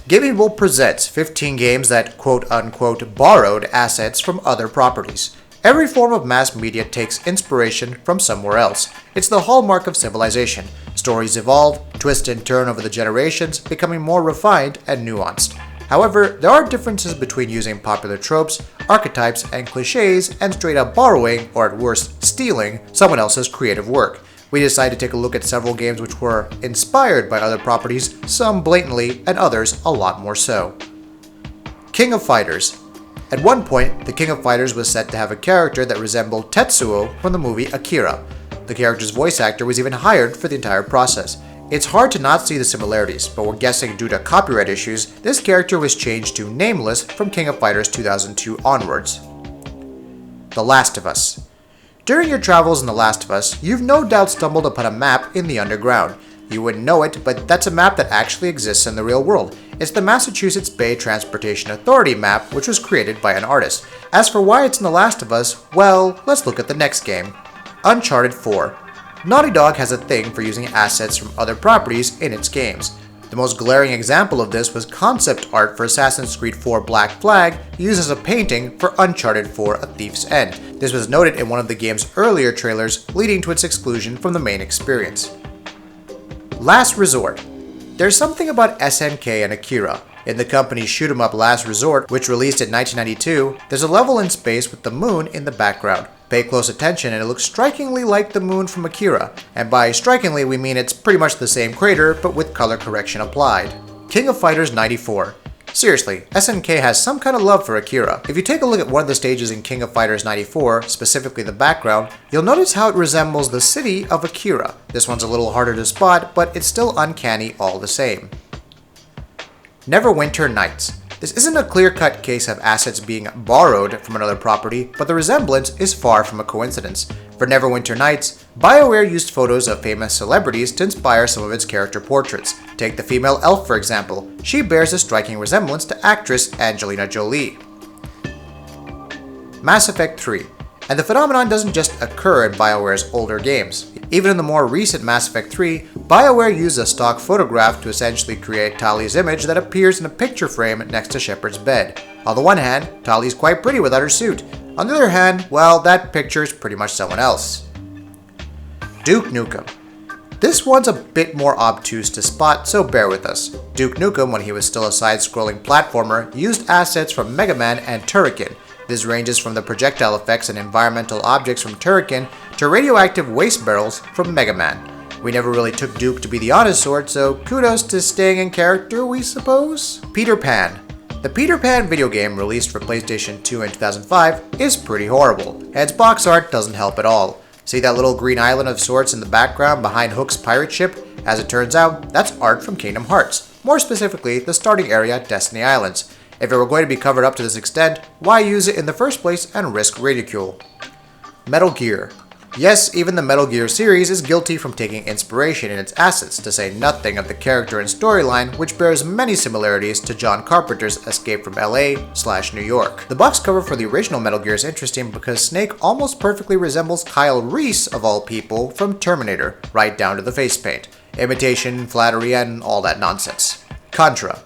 GamingBolt presents 15 games that quote-unquote borrowed assets from other properties. Every form of mass media takes inspiration from somewhere else. It's the hallmark of civilization. Stories evolve, twist and turn over the generations, becoming more refined and nuanced. However, there are differences between using popular tropes, archetypes, and clichés and straight up borrowing, or at worst, stealing, someone else's creative work. We decided to take a look at several games which were inspired by other properties, some blatantly and others a lot more so. King of Fighters. At one point, the King of Fighters was said to have a character that resembled Tetsuo from the movie Akira. The character's voice actor was even hired for the entire process. It's hard to not see the similarities, but we're guessing due to copyright issues, this character was changed to Nameless from King of Fighters 2002 onwards. The Last of Us. During your travels in The Last of Us, you've no doubt stumbled upon a map in the underground. You wouldn't know it, but that's a map that actually exists in the real world. It's the Massachusetts Bay Transportation Authority map, which was created by an artist. As for why it's in The Last of Us, well, let's look at the next game. Uncharted 4. Naughty Dog has a thing for using assets from other properties in its games. The most glaring example of this was concept art for Assassin's Creed 4 Black Flag used as a painting for Uncharted 4 A Thief's End. This was noted in one of the game's earlier trailers, leading to its exclusion from the main experience. Last Resort. There's something about SNK and Akira. In the company's shoot 'em up Last Resort, which released in 1992, there's a level in space with the moon in the background. Pay close attention and it looks strikingly like the moon from Akira, and by strikingly we mean it's pretty much the same crater but with color correction applied. King of Fighters 94. Seriously, SNK has some kind of love for Akira. If you take a look at one of the stages in King of Fighters 94, specifically the background, you'll notice how it resembles the city of Akira. This one's a little harder to spot, but it's still uncanny all the same. Neverwinter Nights. This isn't a clear-cut case of assets being borrowed from another property, but the resemblance is far from a coincidence. For Neverwinter Nights, BioWare used photos of famous celebrities to inspire some of its character portraits. Take the female elf for example. She bears a striking resemblance to actress Angelina Jolie. Mass Effect 3. And the phenomenon doesn't just occur in BioWare's older games. Even in the more recent Mass Effect 3, BioWare used a stock photograph to essentially create Tali's image that appears in a picture frame next to Shepard's bed. On the one hand, Tali's quite pretty without her suit. On the other hand, well, that picture is pretty much someone else. Duke Nukem. This one's a bit more obtuse to spot, so bear with us. Duke Nukem, when he was still a side-scrolling platformer, used assets from Mega Man and Turrican. This ranges from the projectile effects and environmental objects from Turrican to radioactive waste barrels from Mega Man. We never really took Duke to be the honest sort, so kudos to staying in character, we suppose? Peter Pan. The Peter Pan video game, released for PlayStation 2 in 2005, is pretty horrible, and its box art doesn't help at all. See that little green island of sorts in the background behind Hook's pirate ship? As it turns out, that's art from Kingdom Hearts, more specifically the starting area Destiny Islands. If it were going to be covered up to this extent, why use it in the first place and risk ridicule? Metal Gear. Yes, even the Metal Gear series is guilty from taking inspiration in its assets, to say nothing of the character and storyline, which bears many similarities to John Carpenter's Escape from LA/New York. The box cover for the original Metal Gear is interesting because Snake almost perfectly resembles Kyle Reese, of all people, from Terminator, right down to the face paint. Imitation, flattery, and all that nonsense. Contra.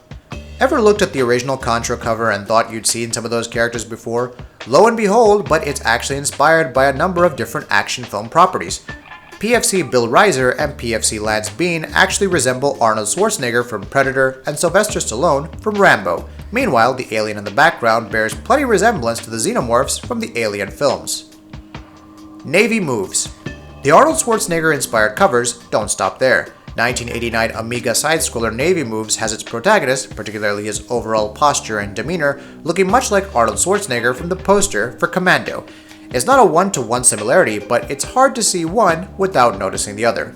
Ever looked at the original Contra cover and thought you'd seen some of those characters before? Lo and behold, but it's actually inspired by a number of different action film properties. PFC Bill Reiser and PFC Lance Bean actually resemble Arnold Schwarzenegger from Predator and Sylvester Stallone from Rambo. Meanwhile, the alien in the background bears plenty resemblance to the xenomorphs from the Alien films. Navy Moves. The Arnold Schwarzenegger-inspired covers don't stop there. 1989 Amiga side-scroller Navy Moves has its protagonist, particularly his overall posture and demeanor, looking much like Arnold Schwarzenegger from the poster for Commando. It's not a one-to-one similarity, but it's hard to see one without noticing the other.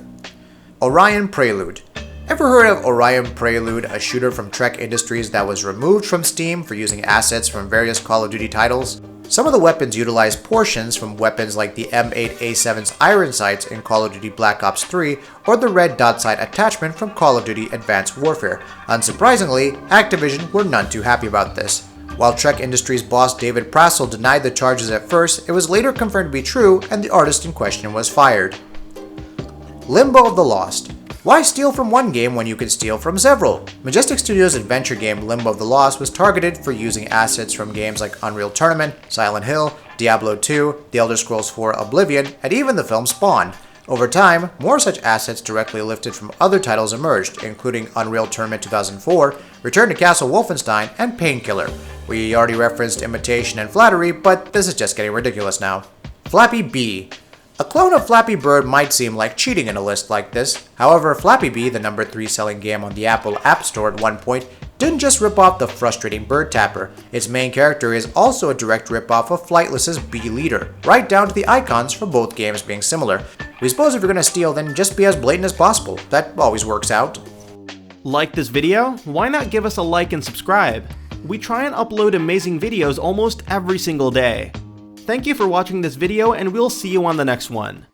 Orion Prelude. Ever heard of Orion Prelude, a shooter from Trek Industries that was removed from Steam for using assets from various Call of Duty titles? Some of the weapons utilize portions from weapons like the M8A7's iron sights in Call of Duty Black Ops 3 or the red dot sight attachment from Call of Duty Advanced Warfare. Unsurprisingly, Activision were none too happy about this. While Trek Industries boss David Prassel denied the charges at first, it was later confirmed to be true and the artist in question was fired. Limbo of the Lost. Why steal from one game when you can steal from several? Majestic Studios' adventure game Limbo of the Lost was targeted for using assets from games like Unreal Tournament, Silent Hill, Diablo 2, The Elder Scrolls IV Oblivion, and even the film Spawn. Over time, more such assets directly lifted from other titles emerged, including Unreal Tournament 2004, Return to Castle Wolfenstein, and Painkiller. We already referenced imitation and flattery, but this is just getting ridiculous now. Flappy Bee. A clone of Flappy Bird might seem like cheating in a list like this. However, Flappy Bee, the number 3 selling game on the Apple App Store at one point, didn't just rip off the frustrating bird tapper. Its main character is also a direct rip-off of Flightless's Bee Leader, right down to the icons for both games being similar. We suppose if you're gonna steal, then just be as blatant as possible. That always works out. Like this video? Why not give us a like and subscribe? We try and upload amazing videos almost every single day. Thank you for watching this video, and we'll see you on the next one.